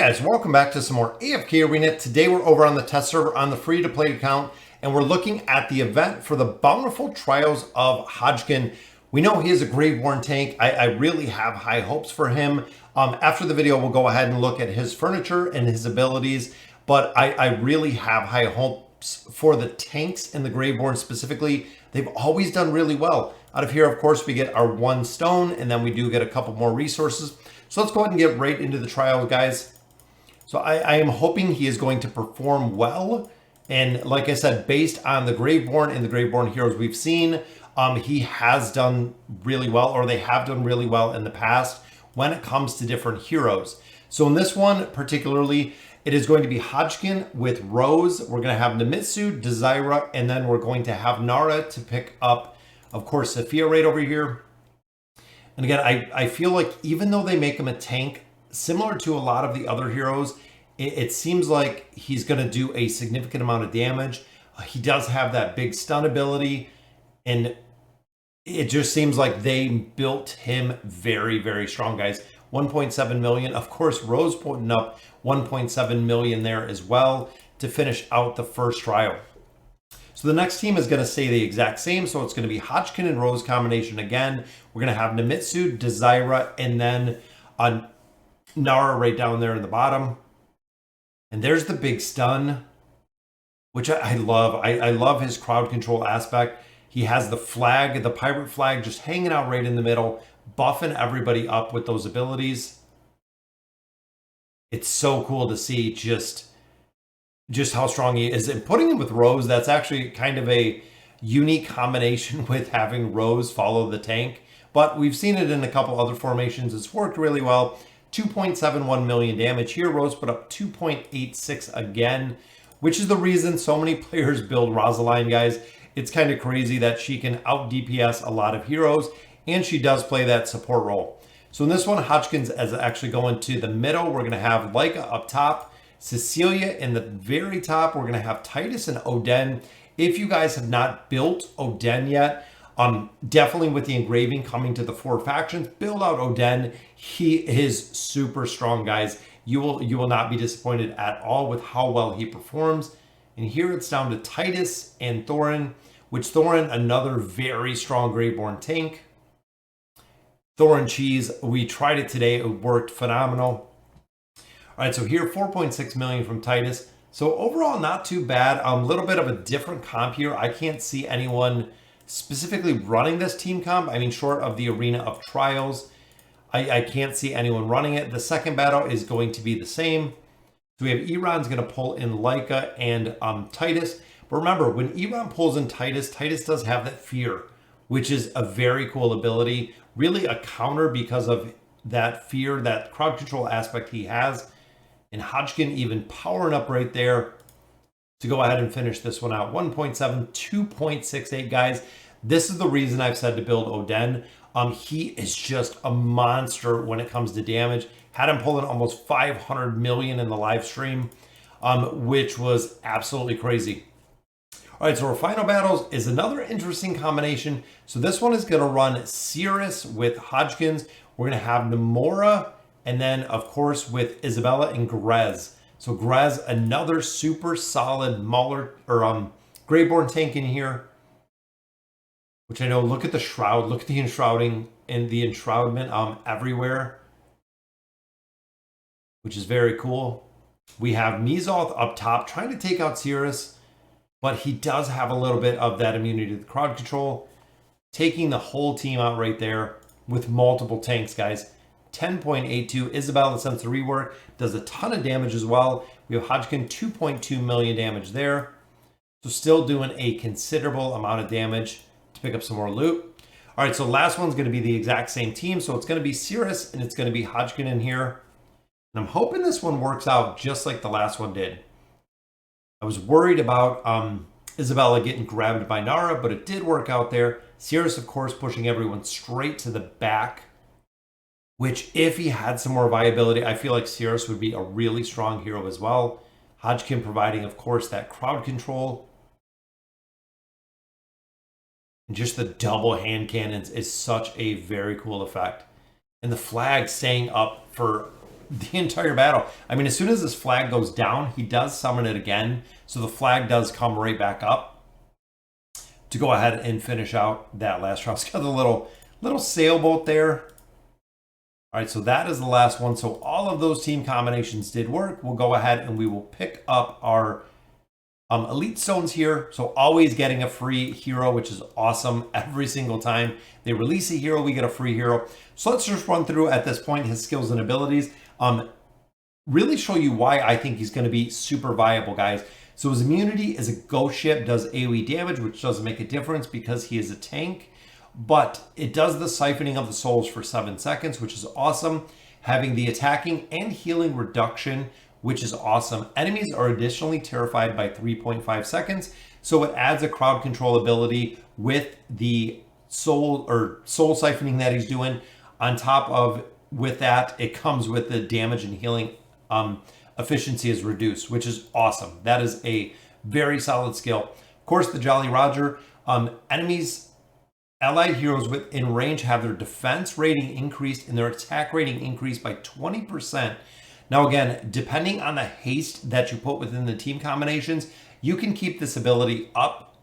Guys, welcome back to some more AFK Arena. Today we're over on the test server on the free-to-play account, and we're looking at the event for the Bountiful Trials of Hodgkin. We know he is a Graveborn tank. I really have high hopes for him. After the video, we'll go ahead and look at his furniture and his abilities, but I really have high hopes for the tanks and the Graveborn specifically. They've always done really well. Out of here, of course, we get our 1 stone, and then we do get a couple more resources. So let's go ahead and get right into the trial, guys. So I am hoping he is going to perform well. And like I said, based on the Graveborn and the Graveborn heroes we've seen, he has done really well, or they have done really well in the past when it comes to different heroes. So in this one particularly, it is going to be Hodgkin with Rose. We're going to have Nemitsu, Desira, and then we're going to have Nara to pick up, of course, Sophia right over here. And again, I feel like even though they make him a tank, similar to a lot of the other heroes, it seems like he's going to do a significant amount of damage. He does have that big stun ability, and it just seems like they built him very, very strong, guys. 1.7 million. Of course, Rose putting up 1.7 million there as well to finish out the first trial. So the next team is going to stay the exact same. So it's going to be Hodgkin and Rose combination again. We're going to have Nemitsu, Desira, and then Nara right down there in the bottom. And there's the big stun, which I love. I love his crowd control aspect. He has the flag, the pirate flag, just hanging out right in the middle, buffing everybody up with those abilities. It's so cool to see just how strong he is. And putting him with Rose, that's actually kind of a unique combination with having Rose follow the tank. But we've seen it in a couple other formations. It's worked really well. 2.71 million damage here. Rose put up 2.86 again, which is the reason so many players build Rosaline, guys. It's kind of crazy that she can out DPS a lot of heroes, and she does play that support role. So in this one, Hodgkin's is actually going to the middle. We're going to have Leica up top, Cecilia in the very top. We're going to have Titus and Oden. If you guys have not built Oden yet, definitely with the engraving coming to the 4 factions, build out Oden. He is super strong, guys. You will not be disappointed at all with how well he performs. And here it's down to Titus and Thorin, which Thorin, another very strong Graveborn tank. Thorin cheese, we tried it today. It worked phenomenal. All right, so here 4.6 million from Titus. So overall, not too bad. A little bit of a different comp here. I can't see anyone specifically running this team comp. I mean, short of the Arena of Trials, I can't see anyone running it. The second battle is going to be the same. So we have Iran's going to pull in Leica and Titus. But remember, when Iran pulls in Titus, Titus does have that fear, which is a very cool ability. Really a counter because of that fear, that crowd control aspect he has. And Hodgkin even powering up right there to go ahead and finish this one out. 1.7, 2.68, guys. This is the reason I've said to build Oden. He is just a monster when it comes to damage. Had him pulling almost 500 million in the live stream, which was absolutely crazy. All right, so our final battles is another interesting combination. So this one is going to run Cirrus with Hodgkins. We're going to have Namora, and then, of course, with Isabella and Grez. So Grez, another super solid Mauler or Graveborn tank in here. Which I know, look at the shroud, look at the enshrouding and the enshroudment everywhere. Which is very cool. We have Mizoth up top trying to take out Cirrus, but he does have a little bit of that immunity to the crowd control. Taking the whole team out right there with multiple tanks, guys. 10.82. Isabella, since the rework, does a ton of damage as well. We have Hodgkin, 2.2 million damage there. So still doing a considerable amount of damage to pick up some more loot. All right, so last one's going to be the exact same team. So it's going to be Cirrus and it's going to be Hodgkin in here. And I'm hoping this one works out just like the last one did. I was worried about Isabella getting grabbed by Nara, but it did work out there. Cirrus, of course, pushing everyone straight to the back, which if he had some more viability, I feel like Cirrus would be a really strong hero as well. Hodgkin providing, of course, that crowd control. And just the double hand cannons is such a very cool effect. And the flag staying up for the entire battle. I mean, as soon as this flag goes down, he does summon it again. So the flag does come right back up to go ahead and finish out that last round. It's got a little sailboat there. All right, so that is the last one. So all of those team combinations did work. We'll go ahead and we will pick up our elite stones here. So always getting a free hero, which is awesome. Every single time they release a hero, we get a free hero. So let's just run through at this point his skills and abilities. Really show you why I think he's going to be super viable, guys. So his immunity is a ghost ship, does AoE damage, which doesn't make a difference because he is a tank. But it does the siphoning of the souls for 7 seconds, which is awesome. Having the attacking and healing reduction, which is awesome. Enemies are additionally terrified by 3.5 seconds. So it adds a crowd control ability with the soul siphoning that he's doing. On top of, with that, it comes with the damage and healing efficiency is reduced, which is awesome. That is a very solid skill. Of course, the Jolly Roger, allied heroes within range have their defense rating increased and their attack rating increased by 20%. Now again, depending on the haste that you put within the team combinations, you can keep this ability up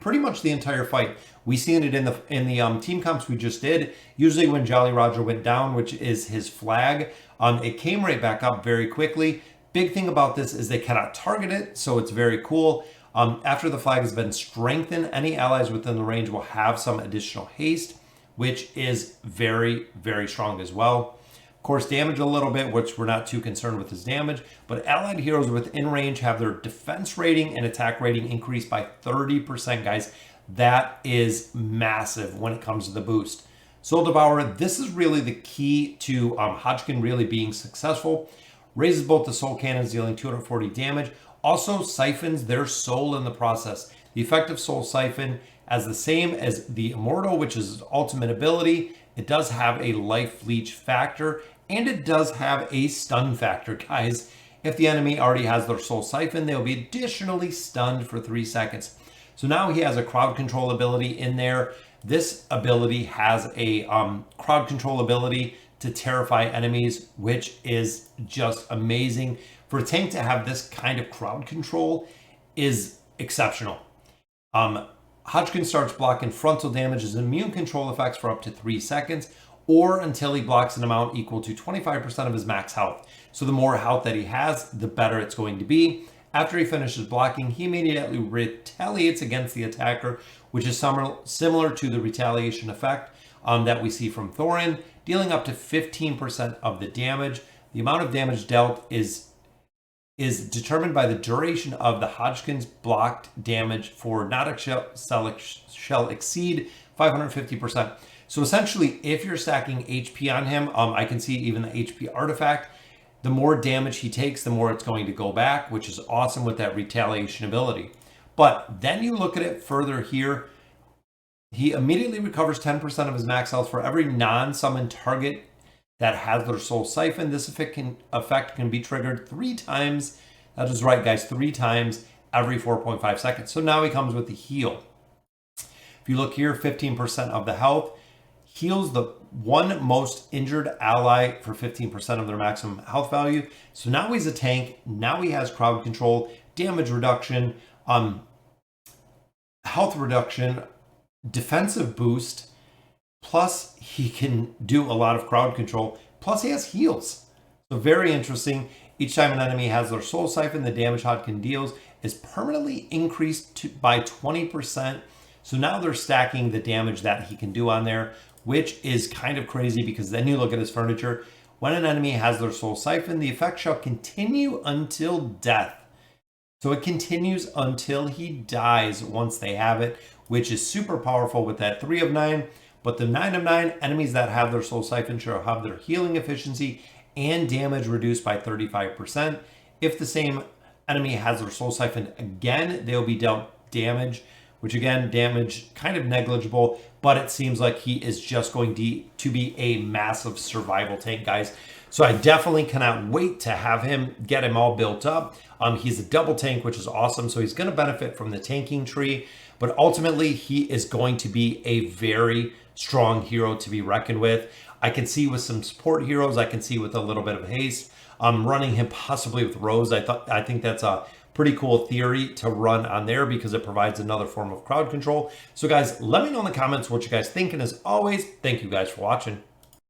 pretty much the entire fight. We seen it in the team comps we just did. Usually when Jolly Roger went down, which is his flag, it came right back up very quickly. Big thing about this is they cannot target it, so it's very cool. After the flag has been strengthened, any allies within the range will have some additional haste, which is very, very strong as well. Of course, damage a little bit, which we're not too concerned with his damage, but allied heroes within range have their defense rating and attack rating increased by 30%, guys. That is massive when it comes to the boost. Soul Devourer, this is really the key to Hodgkin really being successful. Raises both the soul cannons, dealing 240 damage. Also siphons their soul in the process. The effective soul siphon as the same as the Immortal, which is his ultimate ability. It does have a life leech factor, and it does have a stun factor, guys. If the enemy already has their soul siphon, they'll be additionally stunned for 3 seconds. So now he has a crowd control ability in there. This ability has a crowd control ability to terrify enemies, which is just amazing. For a tank to have this kind of crowd control is exceptional. Hodgkin starts blocking frontal damage as immune control effects for up to 3 seconds, or until he blocks an amount equal to 25% of his max health. So the more health that he has, the better it's going to be. After he finishes blocking, he immediately retaliates against the attacker, which is similar to the retaliation effect that we see from Thorin, dealing up to 15% of the damage. The amount of damage dealt is determined by the duration of the Hodgkin's blocked damage for not shall exceed 550%. So essentially, if you're stacking HP on him, I can see even the HP artifact, the more damage he takes, the more it's going to go back, which is awesome with that retaliation ability. But then you look at it further here, he immediately recovers 10% of his max health for every non-summoned target that has their soul siphon. This effect can be triggered 3 times. That is right, guys, 3 times every 4.5 seconds. So now he comes with the heal. If you look here, 15% of the health. Heals the one most injured ally for 15% of their maximum health value. So now he's a tank. Now he has crowd control, damage reduction, health reduction, defensive boost, plus he can do a lot of crowd control, plus he has heals. So very interesting. Each time an enemy has their soul siphon, the damage Hodgkin deals is permanently increased by 20%. So now they're stacking the damage that he can do on there, which is kind of crazy because then you look at his furniture. When an enemy has their soul siphon, the effect shall continue until death. So it continues until he dies once they have it, which is super powerful with that 3 of 9. But the 9 of 9, enemies that have their soul siphon shall have their healing efficiency and damage reduced by 35%. If the same enemy has their soul siphon again, they'll be dealt damage, which again, damage kind of negligible, but it seems like he is just going to be a massive survival tank, guys. So I definitely cannot wait to have him, get him all built up. He's a double tank, which is awesome. So he's going to benefit from the tanking tree. but ultimately he is going to be a very strong hero to be reckoned with. I can see with some support heroes, I can see with a little bit of haste. Running him possibly with Rose. I think that's a pretty cool theory to run on there because it provides another form of crowd control. So guys, let me know in the comments what you guys think. And as always, thank you guys for watching.